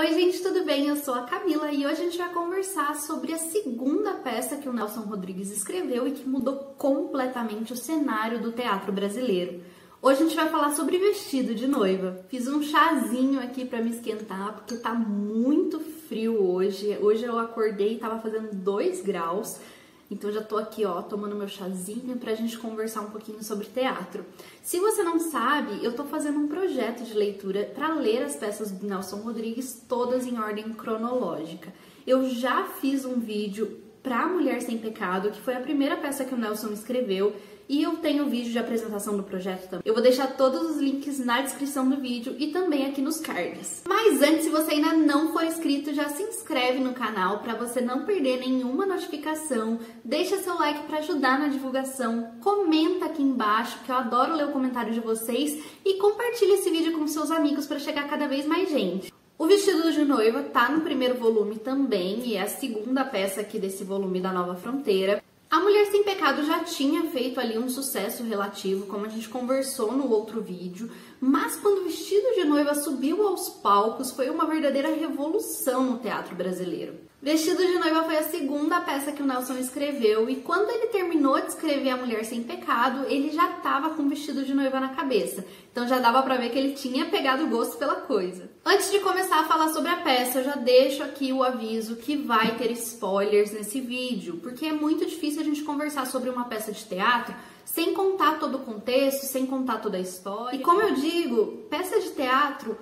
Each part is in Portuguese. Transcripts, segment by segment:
Oi gente, tudo bem? Eu sou a Camila e hoje a gente vai conversar sobre a segunda peça que o Nelson Rodrigues escreveu e que mudou completamente o cenário do teatro brasileiro. Hoje a gente vai falar sobre vestido de noiva. Fiz um chazinho aqui pra me esquentar porque tá muito frio hoje. Hoje eu acordei e tava fazendo 2 graus. Então já tô aqui, ó, tomando meu chazinho pra gente conversar um pouquinho sobre teatro. Se você não sabe, eu tô fazendo um projeto de leitura para ler as peças do Nelson Rodrigues todas em ordem cronológica. Eu já fiz um vídeo pra Mulher Sem Pecado, que foi a primeira peça que o Nelson escreveu, e eu tenho vídeo de apresentação do projeto também. Eu vou deixar todos os links na descrição do vídeo e também aqui nos cards. Mas antes, se você ainda não for inscrito, já se inscreve no canal para você não perder nenhuma notificação. Deixa seu like para ajudar na divulgação. Comenta aqui embaixo, que eu adoro ler o comentário de vocês. E compartilha esse vídeo com seus amigos para chegar cada vez mais gente. O Vestido de Noiva tá no primeiro volume também e é a segunda peça aqui desse volume da Nova Fronteira. A Mulher Sem Pecado já tinha feito ali um sucesso relativo, como a gente conversou no outro vídeo, mas quando o Vestido de Noiva subiu aos palcos, foi uma verdadeira revolução no teatro brasileiro. Vestido de Noiva foi a segunda peça que o Nelson escreveu e quando ele terminou de escrever A Mulher Sem Pecado, ele já estava com o vestido de noiva na cabeça. Então já dava pra ver que ele tinha pegado gosto pela coisa. Antes de começar a falar sobre a peça, eu já deixo aqui o aviso que vai ter spoilers nesse vídeo, porque é muito difícil a gente conversar sobre uma peça de teatro sem contar todo o contexto, sem contar toda a história. E como eu digo, peça de teatro,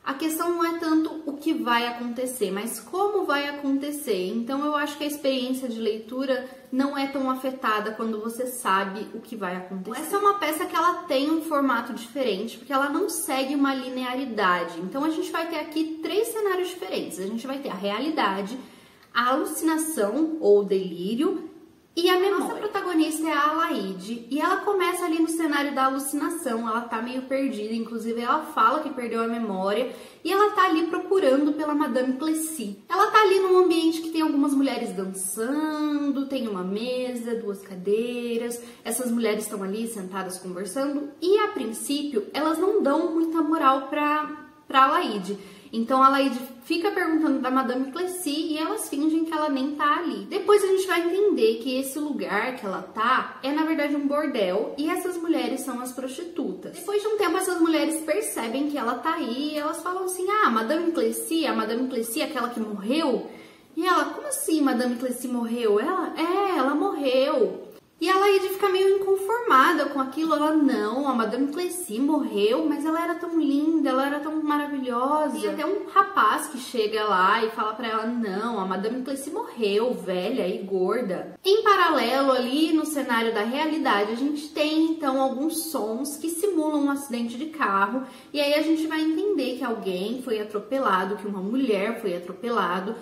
a questão não é tanto o que vai acontecer, mas como vai acontecer. Então eu acho que a experiência de leitura não é tão afetada quando você sabe o que vai acontecer. Essa é uma peça que ela tem um formato diferente, porque ela não segue uma linearidade. Então a gente vai ter aqui 3 cenários diferentes. A gente vai ter a realidade, a alucinação ou delírio e a memória. Nossa protagonista é a Alaide e ela começa ali no cenário da alucinação, ela tá meio perdida, inclusive ela fala que perdeu a memória e ela tá ali procurando pela Madame Cleci. Ela tá ali num ambiente que tem algumas mulheres dançando, tem uma mesa, 2 cadeiras, essas mulheres estão ali sentadas conversando e a princípio elas não dão muita moral pra Alaide. Então a Alaide fica perguntando da Madame Cleci e elas fingem que ela nem tá ali. Depois a gente vai entender que esse lugar que ela tá é na verdade um bordel e essas mulheres são as prostitutas. Depois de um tempo essas mulheres percebem que ela tá aí e elas falam assim: ah, a Madame Cleci, aquela que morreu? E ela, como assim Madame Cleci morreu? Ela morreu. E a Alaide fica meio inconformada com aquilo. Ela, não, a Madame Cleci morreu, mas ela era tão linda, ela era tão maravilhosa. E até um rapaz que chega lá e fala pra ela, não, a Madame Cleci morreu, velha e gorda. Em paralelo, ali no cenário da realidade, a gente tem então alguns sons que simulam um acidente de carro. E aí a gente vai entender que alguém foi atropelado, que uma mulher foi atropelada,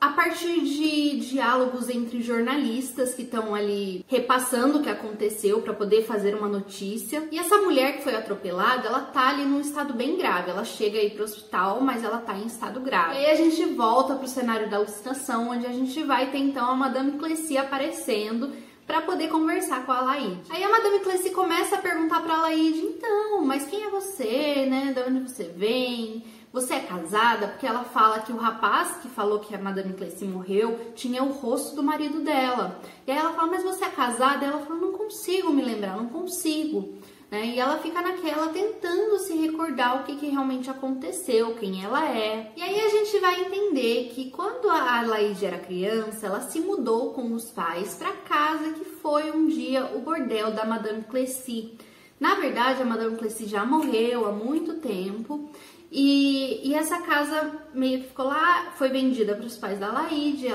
a partir de diálogos entre jornalistas que estão ali repassando o que aconteceu para poder fazer uma notícia. E essa mulher que foi atropelada, ela tá ali num estado bem grave. Ela chega aí pro hospital, mas ela tá em estado grave. E aí a gente volta pro cenário da alucinação, onde a gente vai ter então a Madame Cleci aparecendo para poder conversar com a Alaide. Aí a Madame Cleci começa a perguntar para a Alaide, então, mas quem é você, né? De onde você vem? Você é casada? Porque ela fala que o rapaz que falou que a Madame Cleci morreu tinha o rosto do marido dela. E aí ela fala, mas você é casada? E ela fala, não consigo me lembrar, não consigo. E ela fica naquela tentando se recordar o que realmente aconteceu, quem ela é. E aí a gente vai entender que quando a Alaide era criança, ela se mudou com os pais para casa que foi um dia o bordel da Madame Cleci. Na verdade, a Madame Cleci já morreu há muito tempo. E essa casa meio que ficou lá, foi vendida para os pais da Alaide,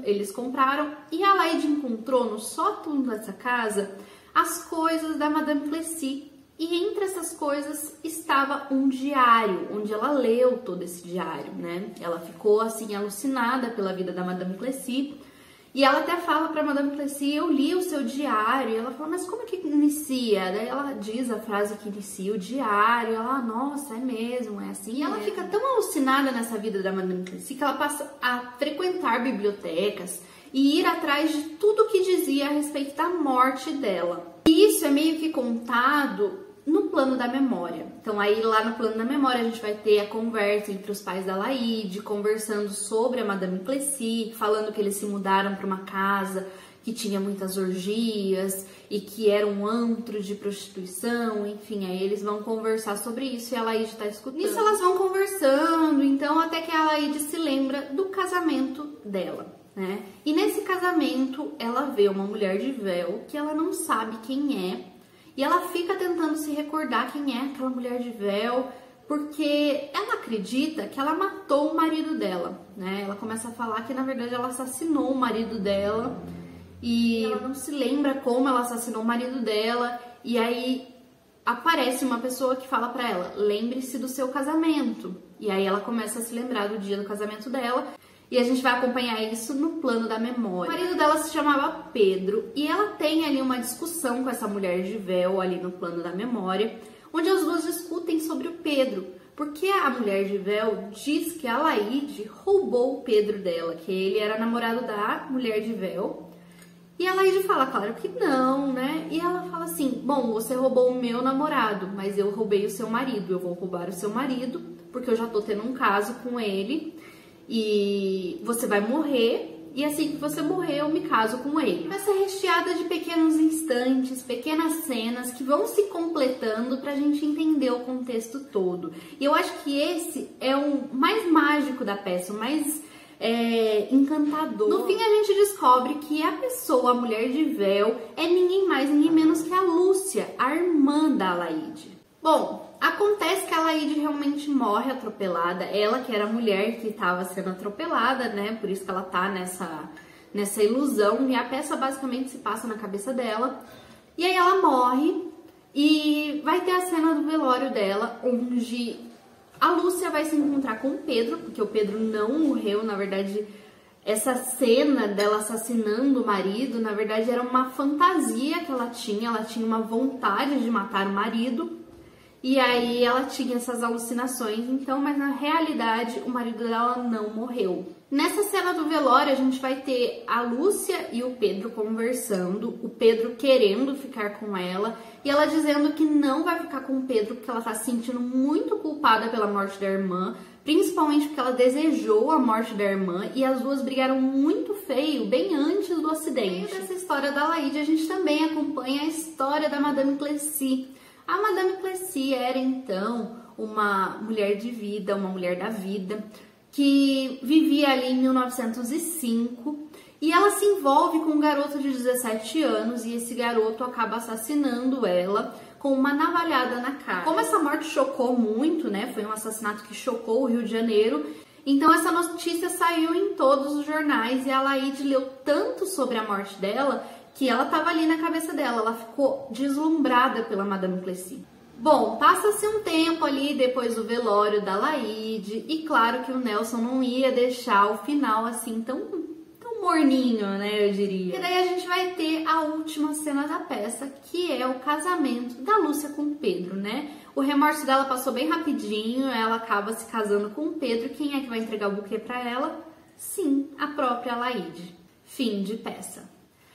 eles compraram e a Alaide encontrou no sótão dessa casa as coisas da Madame Cleci. E entre essas coisas estava um diário, onde ela leu todo esse diário, né? Ela ficou assim alucinada pela vida da Madame Cleci. E ela até fala pra Madame Cleci, eu li o seu diário. E ela fala, mas como que inicia? Daí ela diz a frase que inicia o diário. Ela, nossa, é mesmo, é assim. E ela fica tão alucinada nessa vida da Madame Cleci que ela passa a frequentar bibliotecas e ir atrás de tudo que dizia a respeito da morte dela. E isso é meio que contado no plano da memória. Então aí lá no plano da memória a gente vai ter a conversa entre os pais da Laíde, conversando sobre a Madame Plessis, falando que eles se mudaram para uma casa que tinha muitas orgias e que era um antro de prostituição, enfim, aí eles vão conversar sobre isso e a Laíde tá escutando. Nisso elas vão conversando, então até que a Laíde se lembra do casamento dela, né? E nesse casamento ela vê uma mulher de véu que ela não sabe quem é e ela fica tentando se recordar quem é aquela mulher de véu, porque ela acredita que ela matou o marido dela, né? Ela começa a falar que na verdade ela assassinou o marido dela. E ela não se lembra como ela assassinou o marido dela. E aí aparece uma pessoa que fala pra ela: lembre-se do seu casamento. E aí ela começa a se lembrar do dia do casamento dela. E a gente vai acompanhar isso no plano da memória. O marido dela se chamava Pedro. E ela tem ali uma discussão com essa mulher de véu ali no plano da memória, onde as duas discutem sobre o Pedro. Porque a mulher de véu diz que a Laíde roubou o Pedro dela, que ele era namorado da mulher de véu. E a Laíde fala, claro que não, né? E ela fala assim, bom, você roubou o meu namorado, mas eu roubei o seu marido. Eu vou roubar o seu marido, porque eu já tô tendo um caso com ele. E você vai morrer, e assim que você morrer, eu me caso com ele. Vai ser recheada de pequenos instantes, pequenas cenas que vão se completando pra gente entender o contexto todo. E eu acho que esse é o mais mágico da peça, o mais encantador. No fim a gente descobre que a pessoa, a mulher de véu, é ninguém mais, ninguém menos que a Lúcia, a irmã da Laíde. Bom, acontece que a Laíde realmente morre atropelada, ela que era a mulher que estava sendo atropelada, né, por isso que ela tá nessa ilusão, e a peça basicamente se passa na cabeça dela, e aí ela morre, e vai ter a cena do velório dela, onde a Lúcia vai se encontrar com o Pedro, porque o Pedro não morreu, na verdade, essa cena dela assassinando o marido, na verdade, era uma fantasia que ela tinha uma vontade de matar o marido, e aí ela tinha essas alucinações, então, mas na realidade o marido dela não morreu. Nessa cena do velório a gente vai ter a Lúcia e o Pedro conversando, o Pedro querendo ficar com ela e ela dizendo que não vai ficar com o Pedro porque ela tá se sentindo muito culpada pela morte da irmã, principalmente porque ela desejou a morte da irmã e as duas brigaram muito feio bem antes do acidente. No meio dessa história da Laíde a gente também acompanha a história da Madame Plessis. A Madame Plessis era então uma mulher de vida, uma mulher da vida, que vivia ali em 1905 e ela se envolve com um garoto de 17 anos e esse garoto acaba assassinando ela com uma navalhada na cara. Como essa morte chocou muito, né? Foi um assassinato que chocou o Rio de Janeiro. Então essa notícia saiu em todos os jornais e a Laíde leu tanto sobre a morte dela que ela estava ali na cabeça dela, ela ficou deslumbrada pela Madame Plessis. Bom, passa-se um tempo ali depois do velório da Laíde e claro que o Nelson não ia deixar o final assim tão morninho, né, eu diria. E daí a gente vai ter a última cena da peça, que é o casamento da Lúcia com o Pedro, né? O remorso dela passou bem rapidinho, ela acaba se casando com o Pedro. Quem é que vai entregar o buquê pra ela? Sim, a própria Laíde. Fim de peça.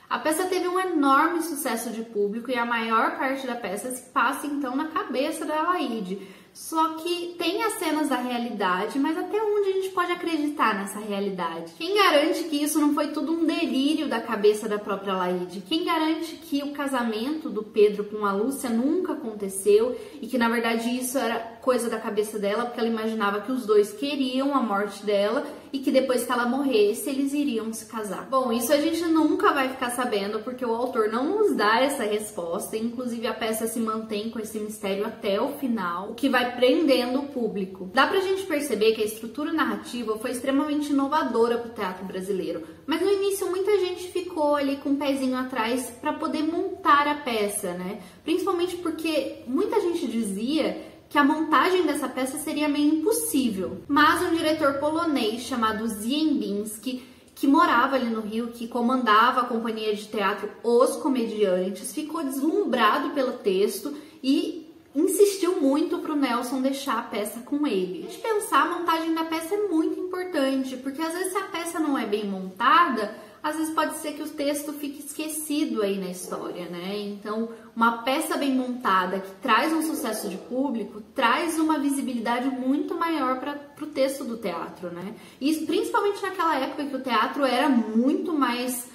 A peça teve um enorme sucesso de público e a maior parte da peça se passa então na cabeça da Laíde. Só que tem as cenas da realidade, mas até onde a gente pode acreditar nessa realidade? Quem garante que isso não foi tudo um delírio da cabeça da própria Laíde? Quem garante que o casamento do Pedro com a Lúcia nunca aconteceu e que na verdade isso era coisa da cabeça dela, porque ela imaginava que os dois queriam a morte dela e que depois que ela morresse eles iriam se casar? Bom, isso a gente nunca vai ficar sabendo porque o autor não nos dá essa resposta, inclusive a peça se mantém com esse mistério até o final, o que vai prendendo o público. Dá pra gente perceber que a estrutura narrativa foi extremamente inovadora pro teatro brasileiro, mas no início muita gente ficou ali com o pezinho atrás para poder montar a peça, né? Principalmente porque muita gente dizia que a montagem dessa peça seria meio impossível. Mas um diretor polonês chamado Ziembinski, que morava ali no Rio, que comandava a companhia de teatro Os Comediantes, ficou deslumbrado pelo texto e insistiu muito para o Nelson deixar a peça com ele. De pensar, a montagem da peça é muito importante, porque às vezes se a peça não é bem montada, às vezes pode ser que o texto fique esquecido aí na história, né? Então, uma peça bem montada que traz um sucesso de público, traz uma visibilidade muito maior para o texto do teatro, né? E principalmente naquela época que o teatro era muito mais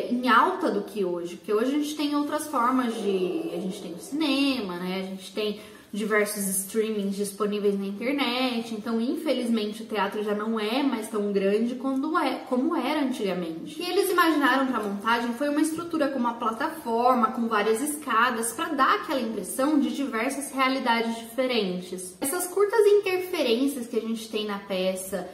em alta do que hoje, porque hoje a gente tem outras formas a gente tem o cinema, né? A gente tem diversos streamings disponíveis na internet, então infelizmente o teatro já não é mais tão grande como era antigamente. O que eles imaginaram para a montagem foi uma estrutura com uma plataforma, com várias escadas, para dar aquela impressão de diversas realidades diferentes. Essas curtas interferências que a gente tem na peça,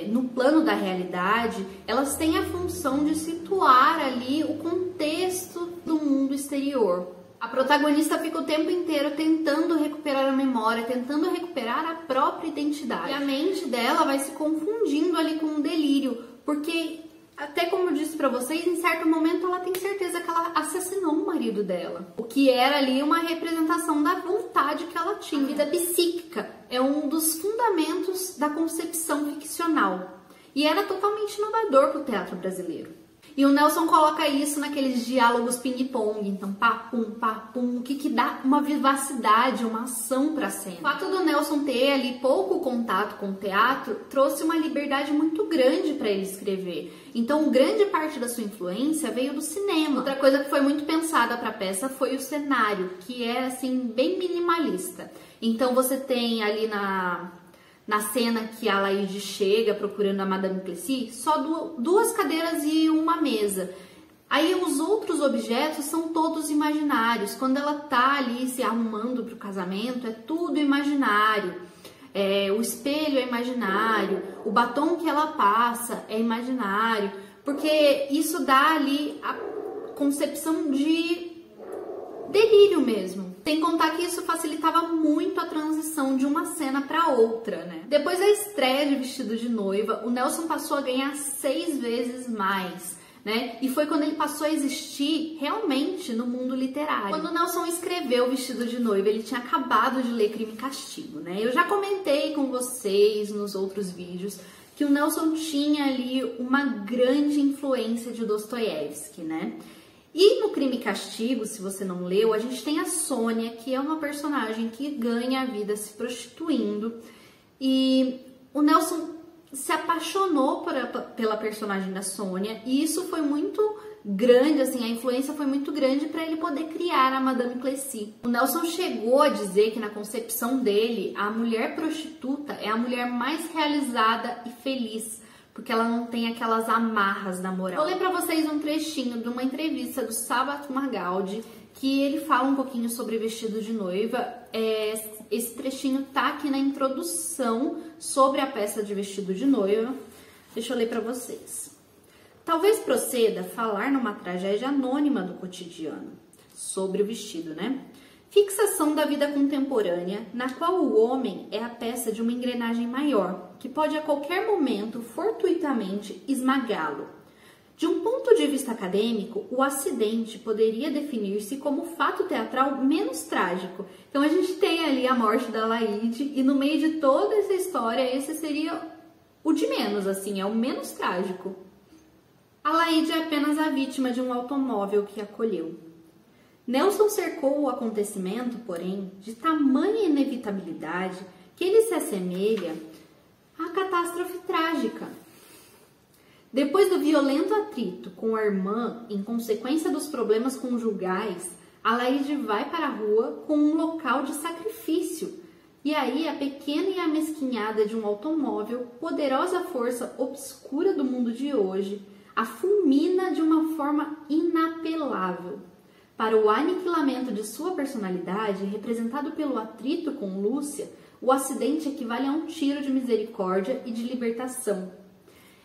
no plano da realidade, elas têm a função de situar ali o contexto do mundo exterior. A protagonista fica o tempo inteiro tentando recuperar a memória, tentando recuperar a própria identidade. E a mente dela vai se confundindo ali com um delírio, porque, até como eu disse pra vocês, em certo momento ela tem certeza que ela assassinou o marido dela. O que era ali uma representação da vontade que ela tinha. A vida psíquica é um dos fundamentos da concepção ficcional. E era totalmente inovador pro teatro brasileiro. E o Nelson coloca isso naqueles diálogos ping-pong, então papum, que dá uma vivacidade, uma ação para a cena. O fato do Nelson ter ali pouco contato com o teatro trouxe uma liberdade muito grande para ele escrever. Então, grande parte da sua influência veio do cinema. Outra coisa que foi muito pensada para a peça foi o cenário, que é assim bem minimalista. Então, você tem ali na cena que a Laíde chega procurando a Madame Plessis, só duas cadeiras e uma mesa. Aí os outros objetos são todos imaginários. Quando ela tá ali se arrumando para o casamento, é tudo imaginário. O espelho é imaginário, o batom que ela passa é imaginário, porque isso dá ali a concepção de delírio mesmo. Sem contar que isso facilitava muito a transição de uma cena para outra, né? Depois da estreia de Vestido de Noiva, o Nelson passou a ganhar 6 vezes mais, né? E foi quando ele passou a existir realmente no mundo literário. Quando o Nelson escreveu Vestido de Noiva, ele tinha acabado de ler Crime e Castigo, né? Eu já comentei com vocês nos outros vídeos que o Nelson tinha ali uma grande influência de Dostoiévski, né? E no Crime e Castigo, se você não leu, a gente tem a Sônia, que é uma personagem que ganha a vida se prostituindo. E o Nelson se apaixonou pela personagem da Sônia, e isso foi muito grande, assim, a influência foi muito grande para ele poder criar a Madame Plessis. O Nelson chegou a dizer que na concepção dele, a mulher prostituta é a mulher mais realizada e feliz, porque ela não tem aquelas amarras da moral. Vou ler pra vocês um trechinho de uma entrevista do Sabato Magaldi, que ele fala um pouquinho sobre Vestido de Noiva. Esse trechinho tá aqui na introdução sobre a peça de Vestido de Noiva. Deixa eu ler pra vocês. Talvez proceda falar numa tragédia anônima do cotidiano, sobre o vestido, né? Fixação da vida contemporânea, na qual o homem é a peça de uma engrenagem maior, que pode a qualquer momento, fortuitamente, esmagá-lo. De um ponto de vista acadêmico, o acidente poderia definir-se como o fato teatral menos trágico. Então a gente tem ali a morte da Laíde, e no meio de toda essa história, esse seria o de menos, assim, é o menos trágico. A Laíde é apenas a vítima de um automóvel que acolheu. Nelson cercou o acontecimento, porém, de tamanha inevitabilidade que ele se assemelha à catástrofe trágica. Depois do violento atrito com a irmã, em consequência dos problemas conjugais, a Laíde vai para a rua com um local de sacrifício. E aí a pequena e amesquinhada de um automóvel, poderosa força obscura do mundo de hoje, a fulmina de uma forma inapelável. Para o aniquilamento de sua personalidade, representado pelo atrito com Lúcia, o acidente equivale a um tiro de misericórdia e de libertação.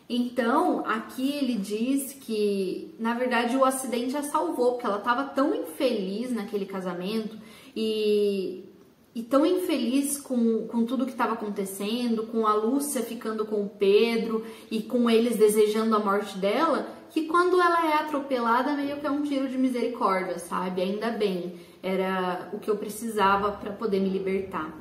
Então, aqui ele diz que, na verdade, o acidente a salvou, porque ela estava tão infeliz naquele casamento e tão infeliz com tudo que estava acontecendo, com a Lúcia ficando com o Pedro e com eles desejando a morte dela, que quando ela é atropelada, meio que é um tiro de misericórdia, sabe? Ainda bem, era o que eu precisava para poder me libertar.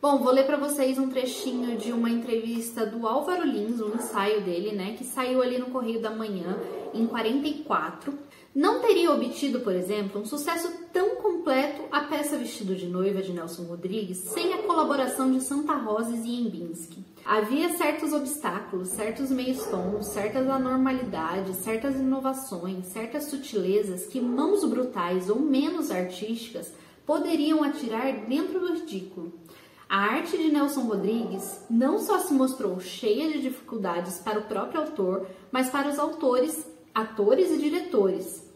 Bom, vou ler para vocês um trechinho de uma entrevista do Álvaro Lins, um ensaio dele, né, que saiu ali no Correio da Manhã, em 44. Não teria obtido, por exemplo, um sucesso tão completo a peça Vestido de Noiva, de Nelson Rodrigues, sem a colaboração de Santa Rosa e Ziembinski. Havia certos obstáculos, certos meios tons, certas anormalidades, certas inovações, certas sutilezas que mãos brutais ou menos artísticas poderiam atirar dentro do ridículo. A arte de Nelson Rodrigues não só se mostrou cheia de dificuldades para o próprio autor, mas para os autores, atores e diretores.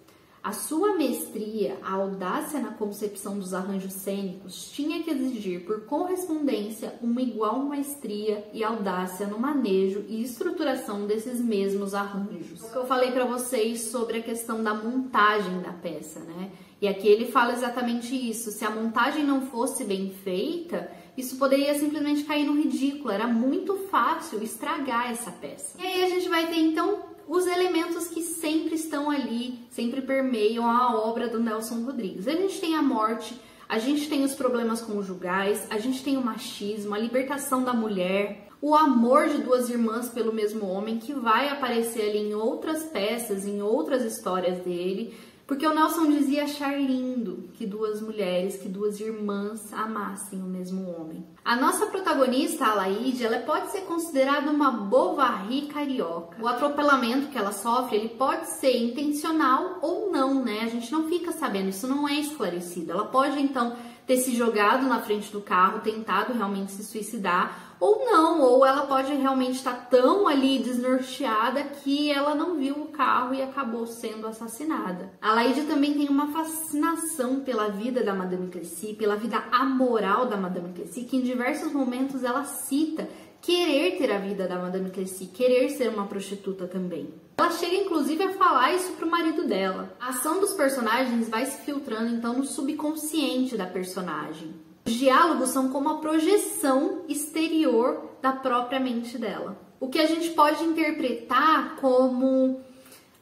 A sua mestria, a audácia na concepção dos arranjos cênicos tinha que exigir por correspondência uma igual maestria e audácia no manejo e estruturação desses mesmos arranjos. Eu falei para vocês sobre a questão da montagem da peça, né? E aqui ele fala exatamente isso. Se a montagem não fosse bem feita, isso poderia simplesmente cair no ridículo. Era muito fácil estragar essa peça. E aí a gente vai ter então os elementos que sempre estão ali, sempre permeiam a obra do Nelson Rodrigues. A gente tem a morte, a gente tem os problemas conjugais, a gente tem o machismo, a libertação da mulher, o amor de duas irmãs pelo mesmo homem, que vai aparecer ali em outras peças, em outras histórias dele, porque o Nelson dizia achar lindo que duas mulheres, que duas irmãs amassem o mesmo homem. A nossa protagonista, a Alaide, ela pode ser considerada uma Bovary carioca. O atropelamento que ela sofre, ele pode ser intencional ou não, né? A gente não fica sabendo, isso não é esclarecido. Ela pode, então, ter se jogado na frente do carro, tentado realmente se suicidar, ou não, ou ela pode realmente estar tão ali desnorteada que ela não viu o carro e acabou sendo assassinada. A Laide também tem uma fascinação pela vida da Madame Clessy, pela vida amoral da Madame Clessy, que em diversos momentos ela cita querer ter a vida da Madame Clessy, querer ser uma prostituta também. Ela chega inclusive a falar isso pro marido dela. A ação dos personagens vai se filtrando então no subconsciente da personagem. Os diálogos são como a projeção exterior da própria mente dela. O que a gente pode interpretar como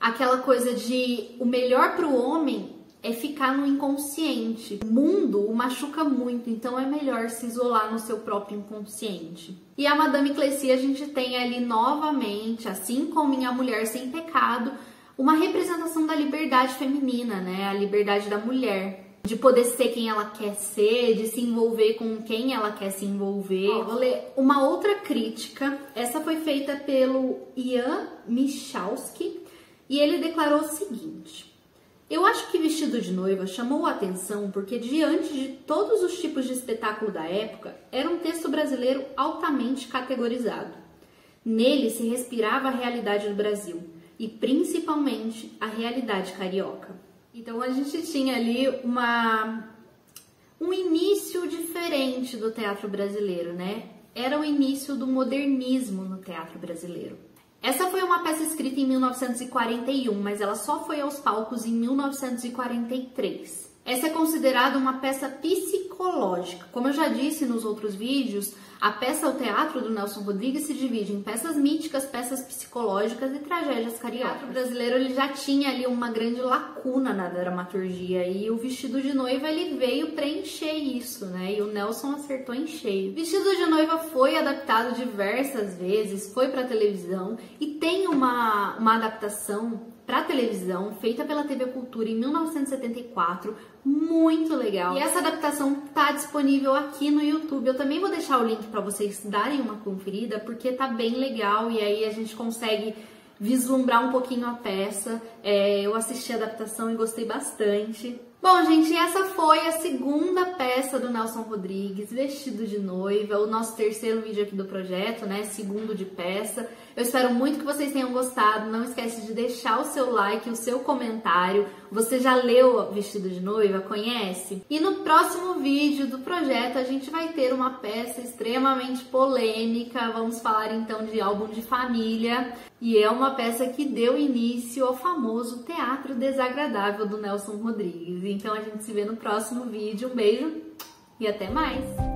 aquela coisa de o melhor para o homem é ficar no inconsciente. O mundo o machuca muito, então é melhor se isolar no seu próprio inconsciente. E a Madame Clessy a gente tem ali novamente, assim como em A Mulher Sem Pecado, uma representação da liberdade feminina, né? A liberdade da mulher. De poder ser quem ela quer ser, de se envolver com quem ela quer se envolver. Vou ler uma outra crítica. Essa foi feita pelo Ian Michalski e ele declarou o seguinte: eu acho que Vestido de Noiva chamou a atenção porque, diante de todos os tipos de espetáculo da época, era um texto brasileiro altamente categorizado. Nele se respirava a realidade do Brasil e, principalmente, a realidade carioca. Então a gente tinha ali um início diferente do teatro brasileiro, né? Era o início do modernismo no teatro brasileiro. Essa foi uma peça escrita em 1941, mas ela só foi aos palcos em 1943. Essa é considerada uma peça psicológica. Como eu já disse nos outros vídeos, a peça ao teatro do Nelson Rodrigues se divide em peças míticas, peças psicológicas e tragédias cariocas. O teatro brasileiro ele já tinha ali uma grande lacuna na dramaturgia e o Vestido de Noiva ele veio preencher isso, né? E o Nelson acertou em cheio. Vestido de Noiva foi adaptado diversas vezes, foi para televisão e tem uma adaptação para televisão, feita pela TV Cultura em 1974, muito legal. E essa adaptação tá disponível aqui no YouTube. Eu também vou deixar o link para vocês darem uma conferida, porque tá bem legal e aí a gente consegue vislumbrar um pouquinho a peça. Eu assisti a adaptação e gostei bastante. Bom, gente, essa foi a segunda peça do Nelson Rodrigues, Vestido de Noiva, o nosso terceiro vídeo aqui do projeto, né? Segundo de peça. Eu espero muito que vocês tenham gostado. Não esquece de deixar o seu like, o seu comentário. Você já leu Vestido de Noiva? Conhece? E no próximo vídeo do projeto a gente vai ter uma peça extremamente polêmica. Vamos falar então de álbum de família. E é uma peça que deu início ao famoso Teatro Desagradável do Nelson Rodrigues. Então a gente se vê no próximo vídeo. Um beijo e até mais!